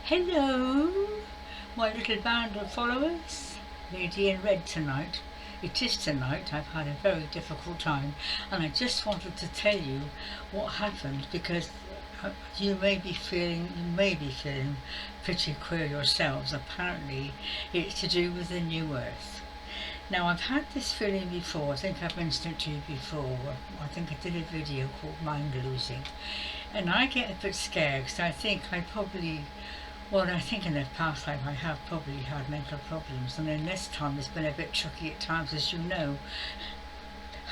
Hello, my little band of followers. Lady in red tonight. It is tonight. I've had a very difficult time, and I just wanted to tell you what happened because you may be feeling pretty queer yourselves. Apparently, it's to do with the new earth. Now, I've had this feeling before. I think I've mentioned it to you before. I think I did a video called Mind Losing, and I get a bit scared because I think I think in the past life I have probably had mental problems, and in this time it's been a bit tricky at times, as you know,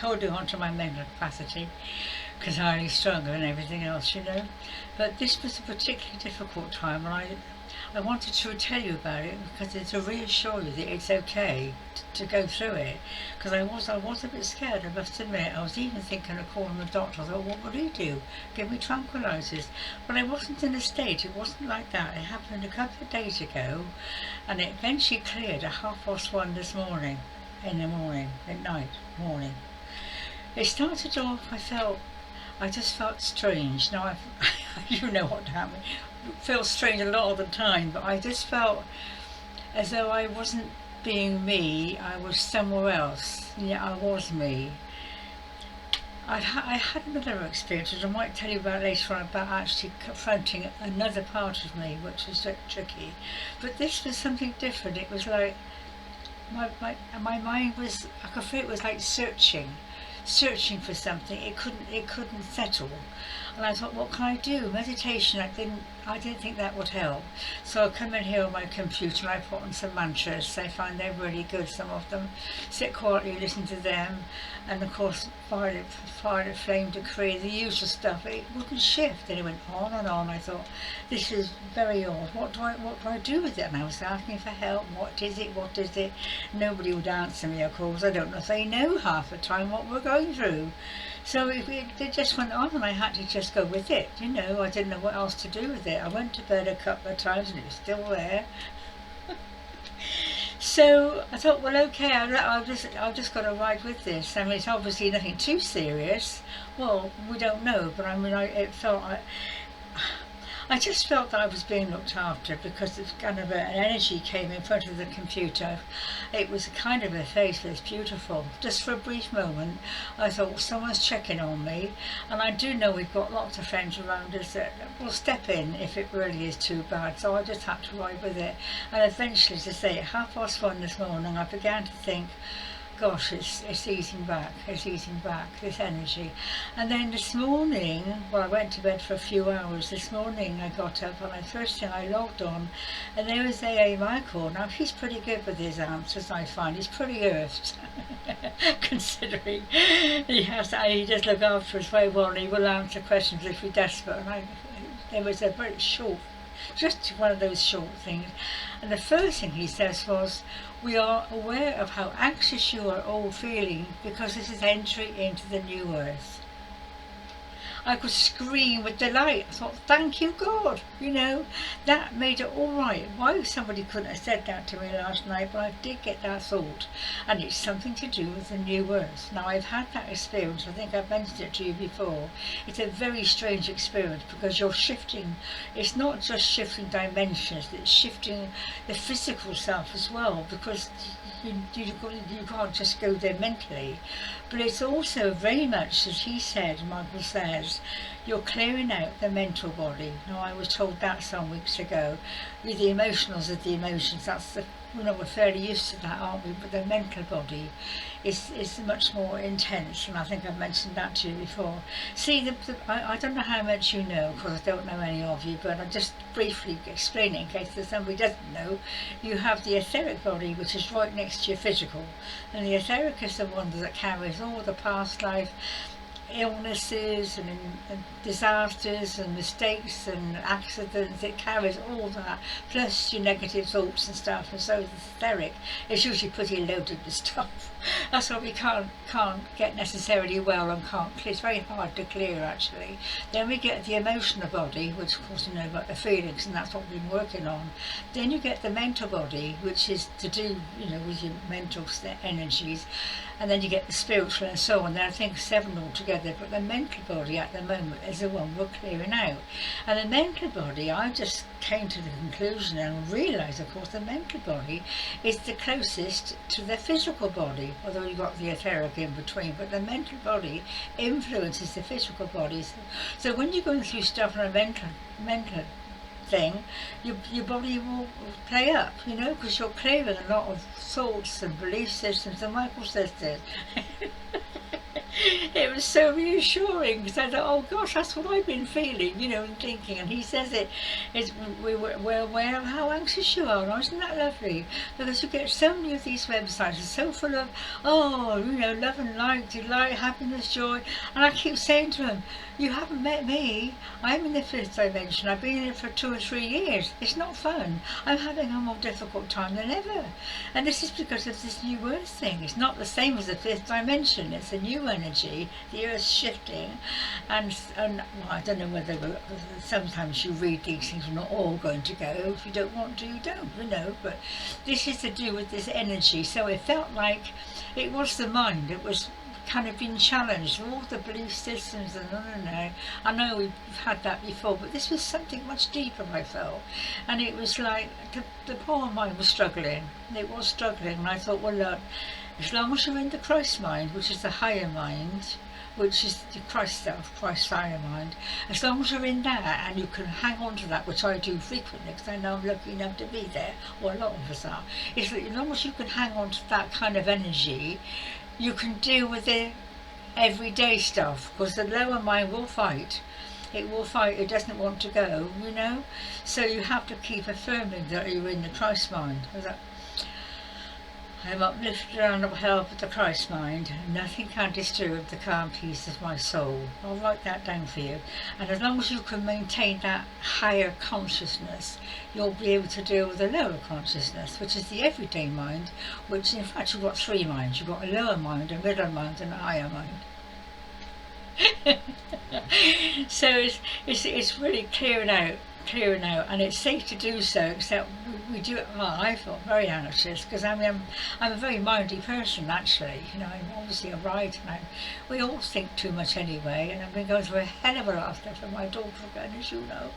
holding on to my mental capacity because I'm really stronger and everything else, you know. But this was a particularly difficult time, and I wanted to tell you about it because it's to reassure you that it's okay to go through it. Because I was a bit scared, I must admit. I was even thinking of calling the doctor. I thought, what would he do? Give me tranquilizers? But I wasn't in a state. It wasn't like that. It happened a couple of days ago, and it eventually cleared at 1:30 this morning. At night, morning. It started off. I just felt strange. Now you know what happened. Feel strange a lot of the time, but I just felt as though I wasn't being me. I was somewhere else. Yeah, I was me. I had another experience, which I might tell you about later on, about actually confronting another part of me, which was tricky. But this was something different. It was like my mind was, I could feel it was like searching for something. It couldn't settle, and I thought, what can I do? Meditation, I didn't think that would help. So I come in here on my computer and I put on some mantras. I find they're really good, some of them. Sit quietly, listen to them, and of course violet flame decree, the usual stuff. It wouldn't shift, and it went on and on. I thought, this is very odd. What do I do with it? And I was asking for help. What is it? Nobody would answer me, of course. I don't know if they know half the time what we're going through. So it just went on, and I had to just go with it. You know, I didn't know what else to do with it. I went to bed a couple of times and it was still there. So I thought, well, okay, I've just got to ride with this. I mean, it's obviously nothing too serious. Well, we don't know, but I mean, I just felt that I was being looked after because it's kind of an energy came in front of the computer. It was a kind of a face that was beautiful. Just for a brief moment, I thought, well, someone's checking on me. And I do know we've got lots of friends around us that will step in if it really is too bad. So I just had to ride with it. And eventually, to say at 1:30 this morning, I began to think, gosh, it's easing back, this energy. And then this morning, well, I went to bed for a few hours. This morning I got up, and the first thing I logged on, and there was A.A. Michael. Now, he's pretty good with his answers, I find. He's pretty earthed, considering he does look after us very well, and he will answer questions if we're desperate. And there was a very short, just one of those short things. And the first thing he says was, we are aware of how anxious you are all feeling because this is entry into the new earth. I could scream with delight. I thought, thank you, God. You know, that made it all right. Why somebody couldn't have said that to me last night, but I did get that thought. And it's something to do with the new earth. Now, I've had that experience. I think I've mentioned it to you before. It's a very strange experience because you're shifting. It's not just shifting dimensions. It's shifting the physical self as well, because you can't just go there mentally. But it's also very much, as Michael says, you're clearing out the mental body. Now, I was told that some weeks ago. With the emotionals of the emotions, we're fairly used to that, aren't we? But the mental body is much more intense, and I think I've mentioned that to you before. See, I don't know how much you know, because I don't know any of you, but I'll just briefly explain it in case there's somebody who doesn't know. You have the etheric body, which is right next to your physical, and the etheric is the one that carries all the past life illnesses and disasters and mistakes and accidents. It carries all that, plus your negative thoughts and stuff. And so the etheric is usually pretty loaded with stuff. That's why we can't get necessarily well, and it's very hard to clear, actually. Then we get the emotional body, which of course you know about the feelings, and that's what we've been working on. Then you get the mental body, which is to do, with your mental energies, and then you get the spiritual and so on. There are, I think, 7 altogether. together, but the mental body at the moment is the one we're clearing out. And the mental body, I just came to the conclusion and realised, of course, the mental body is the closest to the physical body, although you've got the etheric in between, but the mental body influences the physical body. So when you're going through stuff on a mental thing, your body will play up, you know, because you're clearing a lot of thoughts and belief systems. And Michael says this. It was so reassuring, because I thought, oh gosh, that's what I've been feeling, you know, and thinking. And he says we're aware of how anxious you are. Isn't that lovely? Because you get so many of these websites, it's so full of, oh, you know, love and light, delight, happiness, joy. And I keep saying to him, you haven't met me. I'm in the fifth dimension. I've been in it for 2 or 3 years. It's not fun. I'm having a more difficult time than ever. And this is because of this new earth thing. It's not the same as the fifth dimension. It's a new energy. The earth's shifting. And well, I don't know whether sometimes you read these things, we're not all going to go. If you don't want to, you don't, you know. But this is to do with this energy. So it felt like it was the mind. It was kind of been challenged, all the belief systems, and I know we've had that before, but this was something much deeper, I felt. And it was like the poor mind was struggling. It was struggling, and I thought, well look, as long as you're in the Christ mind, which is the higher mind, which is the Christ self, Christ higher mind, as long as you're in that and you can hang on to that, which I do frequently because I know I'm lucky enough to be there, or a lot of us are, is that as long as you can hang on to that kind of energy, you can deal with the everyday stuff, because the lower mind will fight. It will fight. It doesn't want to go, you know. So you have to keep affirming that you're in the Christ mind. I am uplifted and upheld with the Christ mind, and nothing can disturb the calm peace of my soul. I'll write that down for you. And as long as you can maintain that higher consciousness, you'll be able to deal with the lower consciousness, which is the everyday mind, which in fact you've got 3 minds. You've got a lower mind, a middle mind, and a higher mind. So it's really clearing out, and it's safe to do so, except we do it. Well, I felt very anxious because I'm a very mindy person, actually. You know, I'm obviously a writer, and we all think too much anyway, and I've been going through a hell of a lot of stuff for my daughter again, as you know.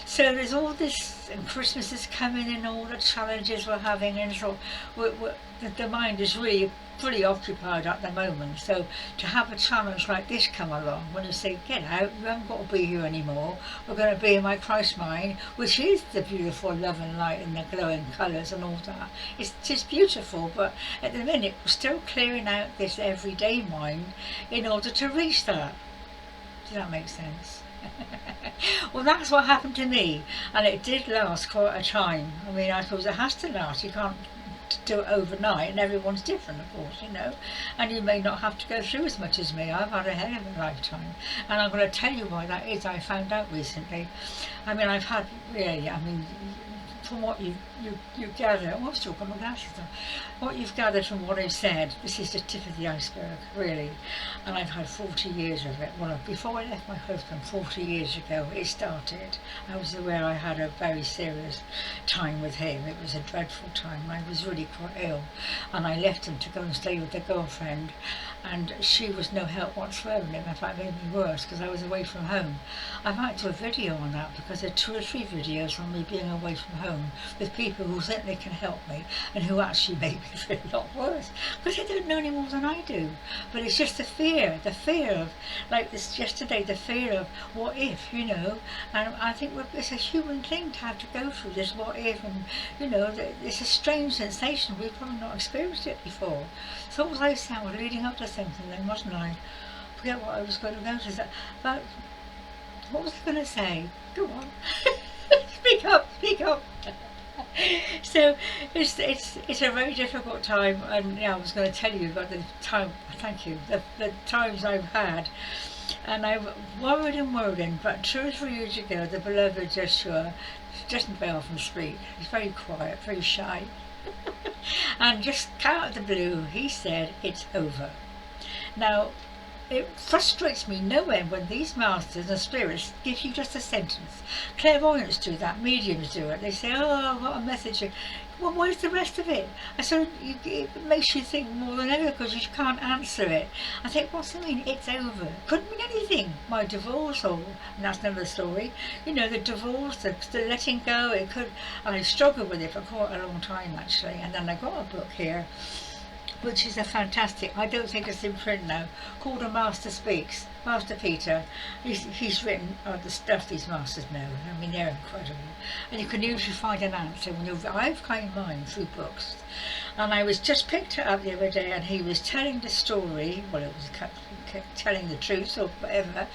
So there's all this, and Christmas is coming, and all the challenges we're having, and so the mind is really fully occupied at the moment. So to have a challenge like this come along, when you say, get out, you haven't got to be here anymore, we're going to be in my Christ mind, which is the beautiful love and light and the glowing colours and all that. It's just beautiful, but at the minute we're still clearing out this everyday mind in order to reach that. Does that make sense? Well, that's what happened to me, and it did last quite a time. I mean, I suppose it has to last. You can't do it overnight, and everyone's different, of course, you know, and you may not have to go through as much as me. I've had a hell of a lifetime, and I'm going to tell you why that is. I found out recently. I mean, I've had, really, I mean, from what you gather, oh, I've still got my glasses on. What you've gathered from what I've said, this is the tip of the iceberg, really. And I've had 40 years of it. Well, before I left my husband 40 years ago, it started. I was aware I had a very serious time with him. It was a dreadful time. I was really quite ill, and I left him to go and stay with a girlfriend, and she was no help whatsoever. In fact, it made me worse because I was away from home. I might do a video on that, because there are 2 or 3 videos on me being away from home with people who think they can help me and who actually make me feel a lot worse, because they don't know any more than I do. But it's just the fear of, like this yesterday, the fear of what if, you know. And I think it's a human thing to have to go through this what if, and you know, it's a strange sensation. We've probably not experienced it before. So what was I saying? I was leading up to something then, wasn't I? Forget what I was going to go to. But what was I going to say? Go on. Speak up. So it's a very difficult time, and yeah, I was going to tell you about the time. Thank you. The times I've had, and I've worried, but 2 or 3 years ago, the beloved Joshua doesn't very often speak. He's very quiet, very shy, and just out of the blue, he said, "It's over." Now, it frustrates me no end when these masters and spirits give you just a sentence. Clairvoyants do that, mediums do it. They say, oh, I've got a message. Well, where's the rest of it? And so it makes you think more than ever because you can't answer it. I think, what's it mean? It's over. Couldn't mean anything. My divorce, and that's another story. You know, the divorce, the letting go, it could. I struggled with it for quite a long time actually, and then I got a book here, which is a fantastic, I don't think it's in print now, called A Master Speaks. Master Peter, he's written the stuff these masters know. I mean, they're incredible. And you can usually find an answer when I've found mine through books. And I was just picked it up the other day, and he was telling the story, well, it was telling the truth or whatever,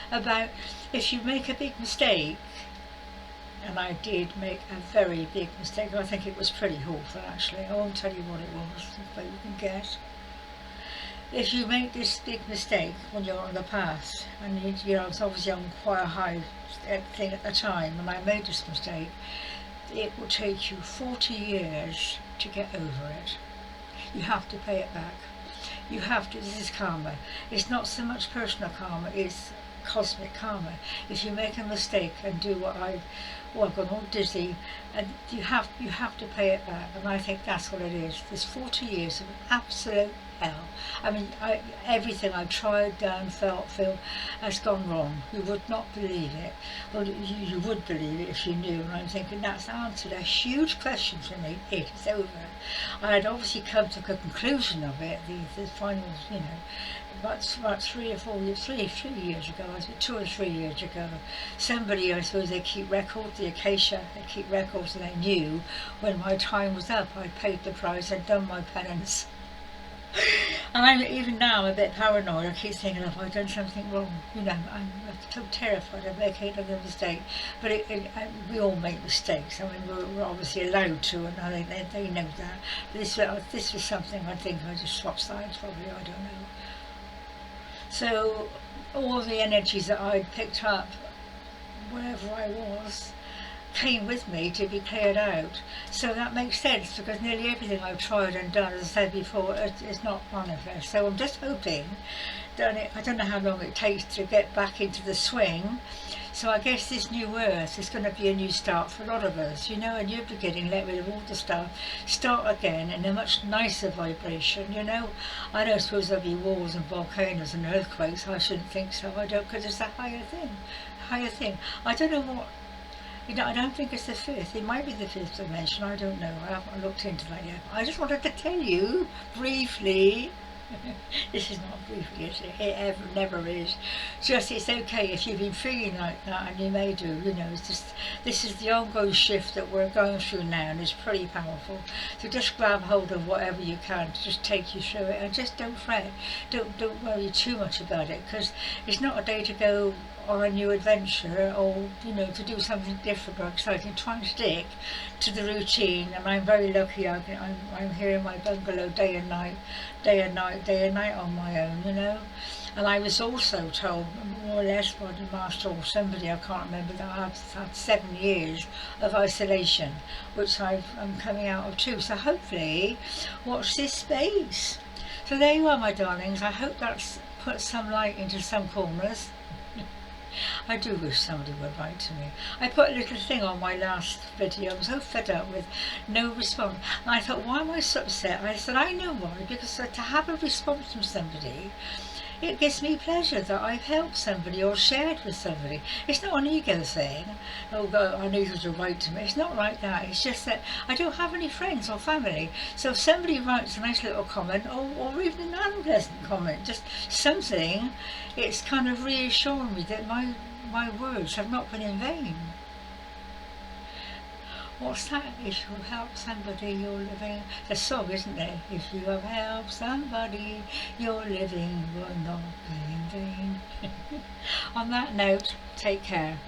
about if you make a big mistake, and I did make a very big mistake. I think it was pretty awful actually. I won't tell you what it was, but you can guess. If you make this big mistake when you're on the path, and you know, I was obviously on quite a high thing at the time, and I made this mistake, it will take you 40 years to get over it. You have to pay it back. You have to, this is karma. It's not so much personal karma, it's cosmic karma. If you make a mistake and do what I've gone all dizzy, and you have to pay it back, and I think that's what it is. There's 40 years of absolute hell. I mean, everything I've tried, done, feel has gone wrong. You would not believe it. Well, you would believe it if you knew, and I'm thinking that's answered a huge question for me. It's over. I had obviously come to a conclusion of it, the final, you know, about 3 or 4 years, 3 years ago, I was 2 or 3 years ago, somebody, I suppose they keep records, the Acacia, they keep records, and they knew when my time was up, I paid the price, I'd done my penance. And even now I'm a bit paranoid. I keep thinking, have I done something wrong? You know, I'm so terrified of making another mistake. But we all make mistakes. I mean, we're obviously allowed to, and they know that. But this was something I think I just swapped sides probably, I don't know. So all the energies that I'd picked up wherever I was came with me to be cleared out. So that makes sense, because nearly everything I've tried and done, as I said before, is not manifest. So I'm just hoping that I don't know how long it takes to get back into the swing. So I guess this new earth is going to be a new start for a lot of us, you know, a new beginning, let rid of all the stuff, start again in a much nicer vibration, you know. I don't suppose there'll be wars and volcanoes and earthquakes. I shouldn't think so. I don't, because it's a higher thing. I don't know what. You know, I don't think it's the fifth. It might be the fifth dimension. I don't know. I haven't looked into that yet. I just wanted to tell you briefly. This is not briefly, is it? It never is. Just, it's okay if you've been feeling like that, and you may do. You know, it's just, this is the ongoing shift that we're going through now, and it's pretty powerful. So just grab hold of whatever you can to just take you through it, and just don't fret. Don't worry too much about it, because it's not a day to go on a new adventure, or you know, to do something different or exciting. Try and stick to the routine, and I'm very lucky. I'm here in my bungalow day and night on my own, you know. And I was also told, more or less by the master or somebody, I can't remember, that I've had 7 years of isolation, which I'm coming out of too. So hopefully, watch this space. So there you are, my darlings. I hope that's put some light into some corners. I do wish somebody would write to me. I put a little thing on my last video. I'm so fed up with no response. And I thought, why am I so upset? I said, I know why. Because to have a response from somebody, it gives me pleasure that I've helped somebody or shared with somebody. It's not an ego thing. Oh, God, I need you to write to me. It's not like that. It's just that I don't have any friends or family. So if somebody writes a nice little comment, or even an unpleasant comment, just something, it's kind of reassuring me that my words have not been in vain. What's that? If you help somebody, you're living. The song, isn't it? If you have helped somebody, your living will not be in vain. On that note, take care.